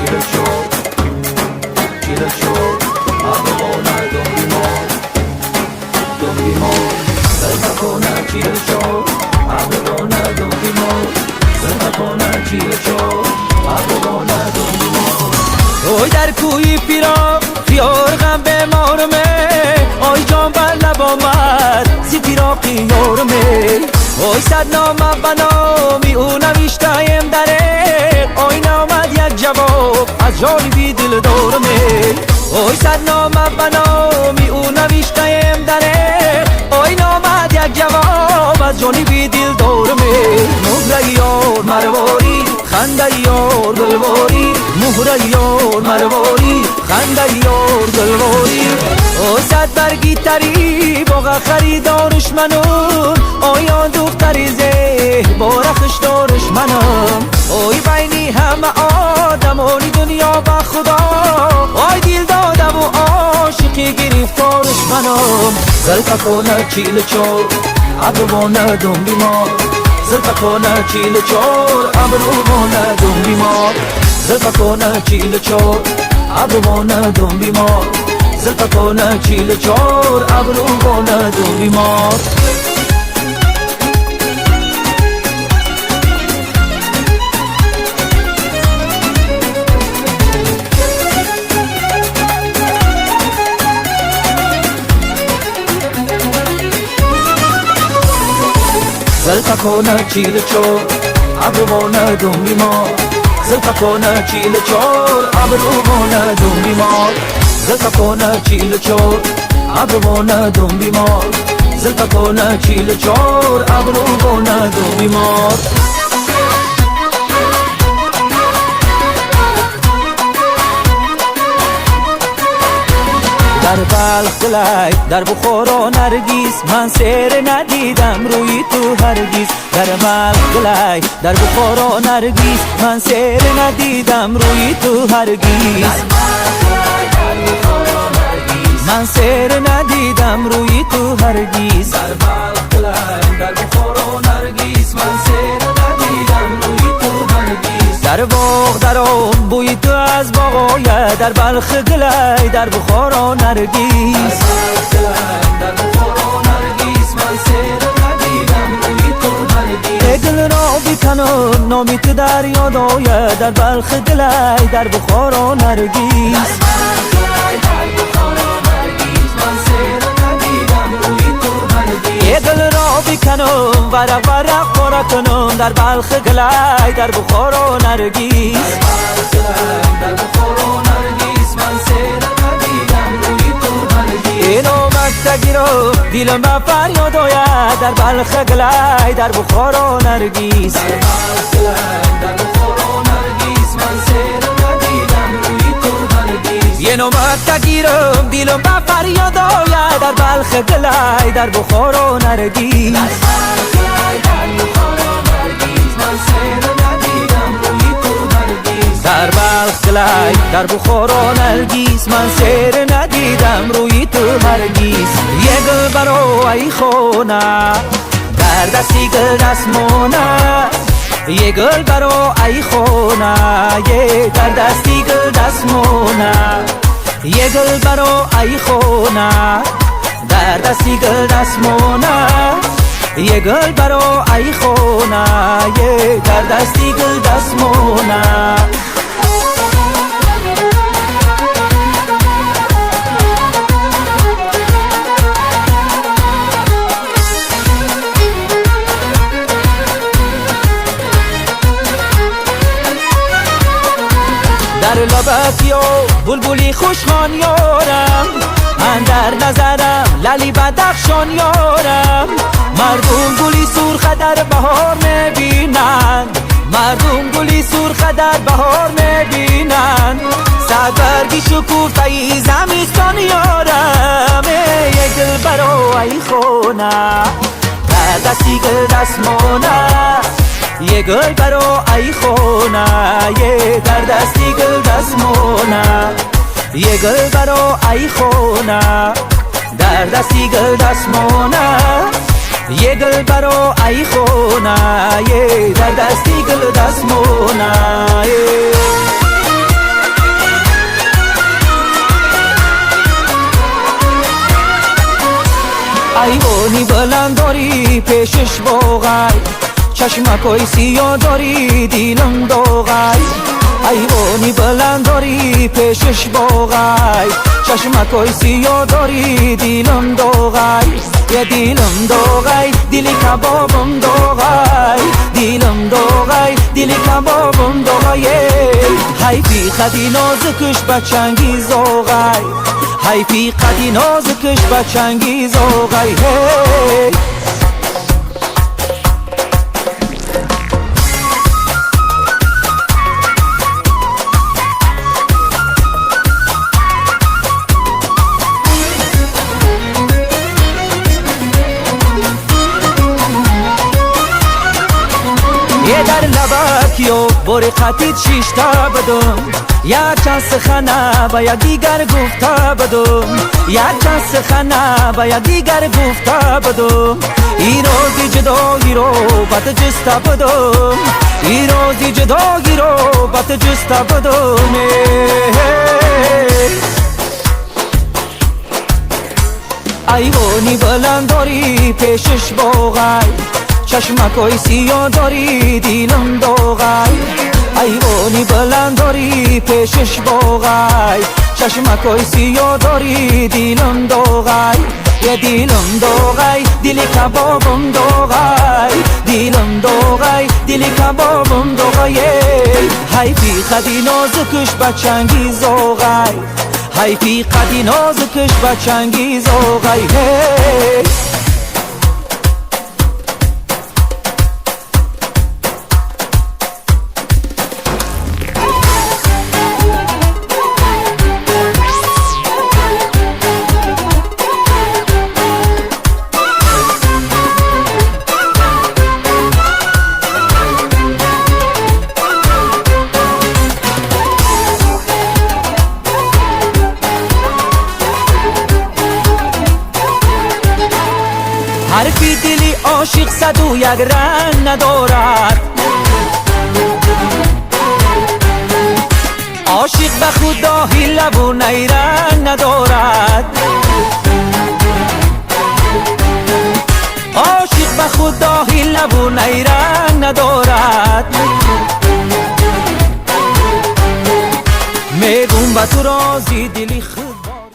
چیره شد چیره شد آبونه دم بیمار زلفکونه چیره شد آبونه دم بیمار زلفکونه چیره شد آبونه دم بیمار اوی در کوی پیرا خیار غم به مارمه آی جان بر لب آمد زی پیراقی یارمه اوی صد نامه بنامی او نوشتایم دره آی نامد یک جواب از جانبی دل دارمه اوی صد نامه بنامی او نوشتایم دره آی نامد یک جواب از جانبی دل دارمه مهره یار مرواری خنده یار دلواری مهره یار مرواری خنده یار دلواری او صد برگی تری باغ خریدارش منم آیا دختری زه بارخش دارش منم اوی بینی همه آدمانی دنیا با خدا آی دل داده و عاشقی گرفتارش منم زلفکونه چیل چور ابروانه دم بیمار زلفکونه چیل چور ابروانه دم بیمار زلفکونه چیل چور ابروانه دم بیمار زلفکونه چیل چور ابروانه دم بیمار زلفکونه چیل چور ابروانه دم بیمار زلفکونه چیل چور ابروانه دم بیمار زلفکونه چیل چور ابروانه دم بیمار زلفکونه چیل چور ابروانه دم بیمار در بلخ گلای در بخارا نرگیز من سیر ندیدم روی تو هرگیز در بلخ گلای در بخارا نرگیز من سیر ندیدم روی تو هرگیز من سیر ندیدم روی تو هرگیز در بلخ گلای در بخارا نرگیز من سیر ندیدم روی تو هرگیز در باغ در آن بوی تو از باغ آید در بلخ گلای در بخارا نرگیز در بخارا نرگیز من سیر ندیدم روی تو هرگیز دل را بیکنم نامی تو در یاد آید در بلخ گلای در بخارا نرگیز دل را بیکنم ورق ورق پاره کنم در بلخ گلای در بخارا نرگیز در بخارا نرگیز من سیر ندیدم روی تو هرگیز اینو مستگیرو دیلم به فریاد آید در بلخ گلای در بخارا نرگیز در بخارا نرگیز من سیر ندیدم روی تو هرگیز یه نومت گیرم دیلم به فریاد آید در بلخ گلای در بخارا نرگیز در بلخ گلای در بخارا نرگیز من سیر ندیدم روی تو هرگیز یه گل برای خونه در دستی گل دستمونه یه گل برای خونه یه در دستی گل دستمونه یه گل برای خونه در دستی گل دستمونه یه گل برای خونه یه در دستی گل دستمونه در لبت یا بلبلی خوشخوان یارم من در نظرم للی بدخشان یارم مردم گلی سرخ در بهار میبینند مردم گلی سرخ در بهار میبینند صد برگی شکوفه زمستان یارم یه گل برای خونه در دستی گل دستمونه یه گل برای خونه یه در دستی گل دستمونه یه گل برای خونه در دستی گل دستمونه یه گل برای خونه یه در دستی گل دستمونه پیشش باغی چشمکای سیاه داری دیلم داغی ایوانی بلند داری پیشش باغی چشمکای سیاه داری دیلم داغی یا دیلم داغی دیلی کبابم داغی دیلم داغی دیلی کبابم داغی های پی خدی نازکش بچنگیز آغی های پی خدی نازکش بچنگیز آغی یه در لبک یا باری خطیت شیشتا بدم یک چند سخنه با یک دیگر گفته بدم یک چند سخنه با یک دیگر گفته بدم ای روزی جدایی رو بات جسته بدم ای روزی جدایی رو بات جسته بدم ایوانی بلند داری پیشش باغی چشمکای سیاه داری دیلم داغی ایوانی بلند داری پیشش باغی چشمکای سیاه داری دیلم داغی یا دیلم داغی دیلی کبابم داغی دیلم داغی دیلی کبابم داغی های پی خدی نازکش بچنگیز آغی های پی خدی نازکش بچنگیز آغی حرفی دلی عاشق صد و یک رنگ ندارد عاشق به خدا حیله و نیرنگ ندارد عاشق به خدا حیله و نیرنگ ندارد میگم به تو رازی دلی